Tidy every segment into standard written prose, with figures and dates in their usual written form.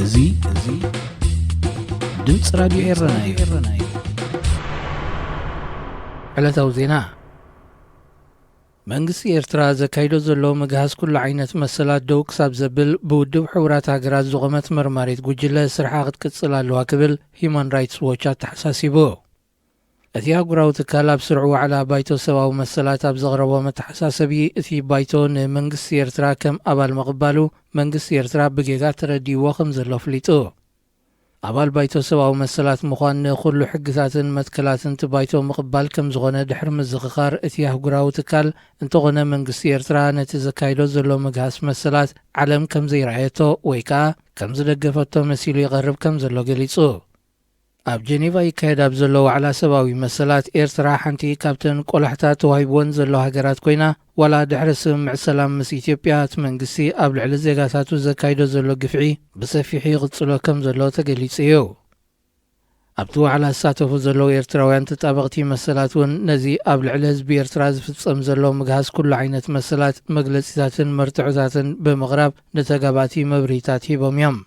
እዙይ ድምጽ ራዲዮ ኤረናዩ ዕለታዊ ዜና መንግስቲ ኤርትራ ዘካይዶ ዘሎ መግሃዝ ኩሉ ዓይነት መሰላት ደው ክሳብ ዘብል ብውድብ ሕብራት ሃገራት ዝቆመት መርማሪት ጉጅለ ስርሓ ክትቅጽል ኣለዋ ክብል ሂማን ራይትስ ዎች ተሓሳሲቡ። እቲ ኣህጉራዊ ትካል ኣብ ስርዑ ዋዕላ ባይቶ ሰብኣዊ መሰላት ኣብ ዘቕረቦ መተሓሳሰቢ እቲ ባይቶ ንመንግስቲ ኤርትራ ከም ኣባል መቕባሉ መንግስቲ ኤርትራ ብጌጋ ተረዲእዎ ከም ዘሎ ኣፍሊጡ። ኣባል ባይቶ ሰብኣዊ መሰላት ምዃን ንኹሉ ሕግታትን መትከላትን ባይቶ ምቕባል ከም ዝኾነ ድሕሪ ምዝኽኻር እቲ ኣህጉራዊ ትካል እንተኾነ መንግስቲ ኤርትራ ነቲ ዘካይዶ ዘሎ መግሃዝ መሰላት ዓለም ከም ዘይረኣየቶ ወይ ከዓ ከም ዝደገፈቶ መሲሉ ይቐርብ ከም ዘሎ ገሊጹ። ኣብ ጀኔቫ ይካየድ ኣብ ዘሎ ዋዕላ ሰብኣዊ መሰላት ኤርትራ ሓንቲ ካብተን ቆላሕታት ተዋሂብዎን ዘሎ ሃገራት ኮይና ዋላ ድሕሪ ስምምዕ ሰላም ምስ ኢትዮጵያ እቲ መንግስቲ ኣብ ልዕሊ ዜጋታቱ ዘካይዶ ዘሎ ግፍዒ ብሰፊሑ ይቕጽሎ ከም ዘሎ ተገሊጹ እዩ። ኣብቲ ዋዕላ ዝሳተፉ ዘለዉ ኤርትራውያን ተጣበቕቲ መሰላት እውን ነዚ ኣብ ልዕሊ ህዝቢ ኤርትራ ዝፍጸም ዘሎ ምግሃዝ ኩሉ ዓይነት መሰላት መግለጺታትን መርትዖታትን ብምቕራብ ንተጋባእቲ መብርሂታት ሂቦም እዮም።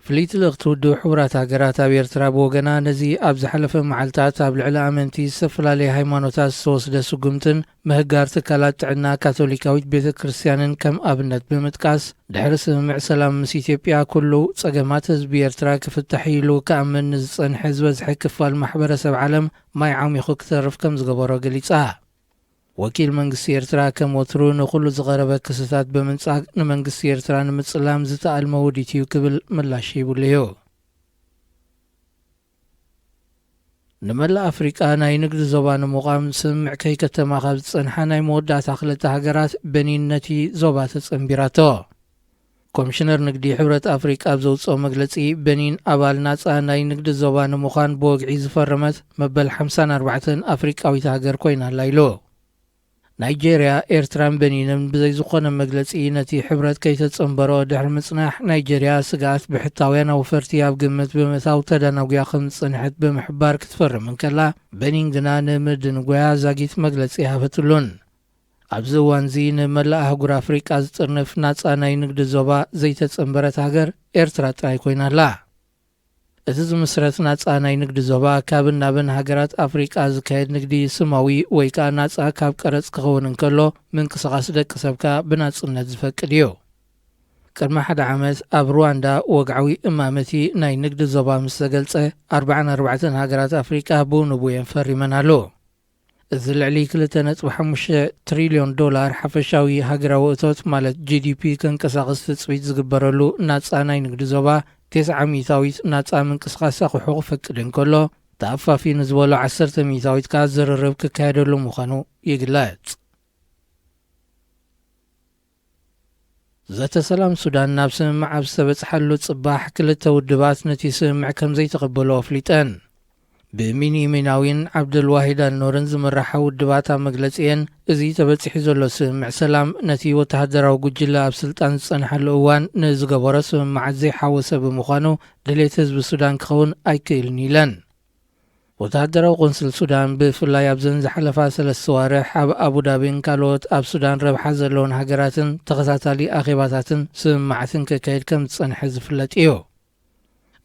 ፍልይቲ ልእኽቲ ውድብ ሕብራት ሃገራት ኣብ ኤርትራ ብወገና ነዚ ኣብ ዝሓለፈ መዓልትታት ኣብ ልዕሊ ኣመንቲ ዝተፈላለየ ሃይማኖታት ዝተወስደ ስጉምትን ምህጋር ትካላት ጥዕና ካቶሊካዊት ቤተ ክርስቲያንን ከም ኣብነት ብምጥቃስ ድሕሪ ስምምዕ ሰላም ምስ ኢትዮጵያ ኩሉ ጸገማት ህዝቢ ኤርትራ ክፍታሕ ኢሉ ከኣምን ንዝጸንሐ ዝበዝሐ ክፋል ማሕበረሰብ ዓለም ማይ ዓሚኹ ክተርፍ ከም ዝገበሮ ገሊጻ። ወኪል መንግስቲ ኤርትራ ከም ወትሩ ንኹሉ ዝቐረበ ክስታት ብምንጻግ ንመንግስቲ ኤርትራ ንምጽላም ዝተኣልመ ውዲት እዩ ክብል ምላሽ ይብሉ እዩ። ንመላእ ኣፍሪቃ ናይ ንግዲ ዞባ ንምቋም ስምምዕ ከይከተማ ካብ ዝጸንሓ ናይ መወዳእታ ክልተ ሃገራት በኒን ነቲ ዞባ ተጸንቢራቶ። ኮሚሽነር ንግዲ ሕብረት ኣፍሪቃ ኣብ ዘውፅኦ መግለጺ በኒን ኣባል ናጻ ናይ ንግዲ ዞባ ንምዃን ብወግዒ ዝፈረመት መበል 54 ኣፍሪቃዊት ሃገር ኮይና ኣላ ኢሉ። ናይጄርያ ኤርትራን በኒንን ብዘይ ዝኾነ መግለጺ ነቲ ሕብረት ከይተጸንበሮ ድሕሪ ምጽናሕ ናይጄርያ ስጋኣት ብሕታውያን ኣውፈርቲ ኣብ ግምት ብምእታው ተደናጉያ ከም ዝጸንሐት ብምሕባር ክትፈርም እንከላ በኒን ግና ንምድንጎያ ዛጊት መግለጺ ሃበትሉን። ኣብዚ እዋን እዚ ንመላእ ኣህጉር ኣፍሪቃ ዝጥርንፍ ናጻ ናይ ንግዲ ዞባ ዘይተጸንበረት ሃገር ኤርትራ ጥራይ ኮይና ኣላ። እቲ ዝምስረት ናጻ ናይ ንግዲ ዞባ ካብን ናብን ሃገራት ኣፍሪቃ ዝካየድ ንግዲ ስማዊ ወይ ከዓ ናጻ ካብ ቀረጽ ክኸውን እንከሎ ምንቅስቓስ ደቂ ሰብካ ብናጽነት ዝፈቅድ እዩ። ቅድሚ ሓደ ዓመት ኣብ ሩዋንዳ ወግዓዊ እማመቲ ናይ ንግዲ ዞባ ምስ ተገልጸ 44 ሃገራት ኣፍሪቃ ብኡንቡየን ፈሪመን ኣሎ። እዚ ልዕሊ 2.5 ትሪልዮን ዶላር ሓፈሻዊ ሃገራዊ እቶት ማለት GDP ከንቀሳቕስ ትጽቢት ዝግበረሉ ናጻ ናይ ንግዲ ዞባ 9% ናጻ ምንቅስቓስ ኣቑሑ ክፈቅድ እንከሎ ተኣፋፊ ንዝበሎ 10% ከዓ ዝርርብ ክካየደሉ ምዃኑ ይግለጽ። ዘተ ሰላም ሱዳን ናብ ስምምዕ ኣብ ዝተበጽሓሉ ጽባሕ ክልተ ውድባት ነቲ ስምምዕ ከም ዘይተቐበሎ ኣፍሊጠን። ብሚኒሚናዊን ዓብደልዋሂድ ኣልኖርን ዝምራሓ ውድባት ኣብ መግለጺአን እዚ ተበፂሑ ዘሎ ስምምዕ ሰላም ነቲ ወተሃደራዊ ጉጅለ ኣብ ስልጣን ዝጸንሐሉ እዋን ንዝገበሮ ስምምዓት ዘይሓወሰ ብምዃኑ ድሌት ህዝቢ ሱዳን ክኸውን ኣይክእልን ኢለን። ወተሃደራዊ ቆንስል ሱዳን ብፍላይ ኣብዘን ዝሓለፋ 3 ዋርሕ ኣብ ኣቡዳቢን ካልኦት ኣብ ሱዳን ረብሓ ዘለዎን ሃገራትን ተኸታታሊ ኣኼባታትን ስምምዓትን ከካየድ ከም ዝጸንሐ ዝፍለጥ እዩ።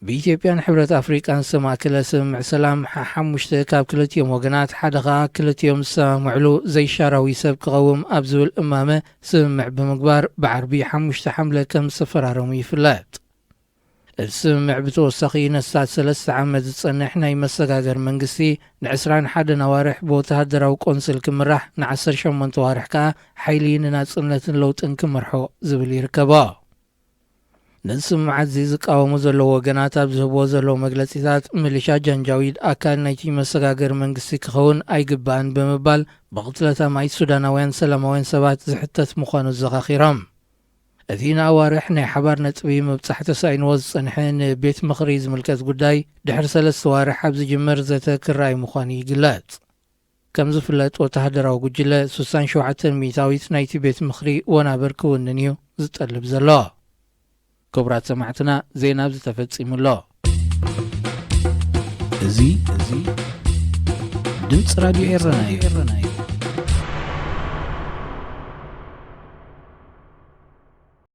ብኢትዮጵያን ሕብረት ኣፍሪቃን ዝተማእከለ ስምምዕ ሰላም 5 ካብ ክልቲኦም ወገናት ሓደ ከዓ ክልቲኦም ዝሰማምዕሉ ዘይሻራዊ ሰብ ክቐውም ኣብ ዝብል እማመ ስምምዕ ብምግባር ብዓርቢ 5 ሓምለ ከም ዝተፈራረሙ ይፍለጥ። እቲ ስምምዕ ብተወሳኺ ነስታት 3 ዓመት ዝጸንሕ ናይ መሰጋገር መንግስቲ ን21 ኣዋርሕ ብወተሃደራዊ ቆንስል ክምራሕ ን18 ኣዋርሕ ከዓ ሓይሊ ንናጽነትን ለውጥን ክመርሖ ዝብል ይርከቦ። ንስምምዓት እዚ ዝቃወሙ ዘለዉ ወገናት ኣብ ዝህብዎ ዘለዉ መግለጺታት ሚሊሻ ጃንጃዊድ ኣካል ናይቲ መሰጋገር መንግስቲ ክኸውን ኣይግባእን ብምባል ብቕትለት ኣማይት ሱዳናውያን ሰላማውያን ሰባት ዝሕተት ምዃኑ ዘኻኺሮም። እቲ ንኣዋርሕ ናይ ሓባር ነጥቢ ምብጻሕ ተሳኢንዎ ዝጸንሐ ንቤት ምኽሪ ዝምልከት ጉዳይ ድሕሪ 3 ዋርሕ ኣብ ዝጅመር ዘተ ክረኣይ ምዃኑ ይግለጽ። ከም ዝፍለጥ ወተሃደራዊ ጉጅለ 67% ናይቲ ቤት ምኽሪ ወናብር ክውንን እዩ ዝጠልብ ዘሎ። ክቡራት ሰማዕትና ዜና ዝተፈጺሙሎ እዚ ድምጽ ራዲዮ ኤረናዩ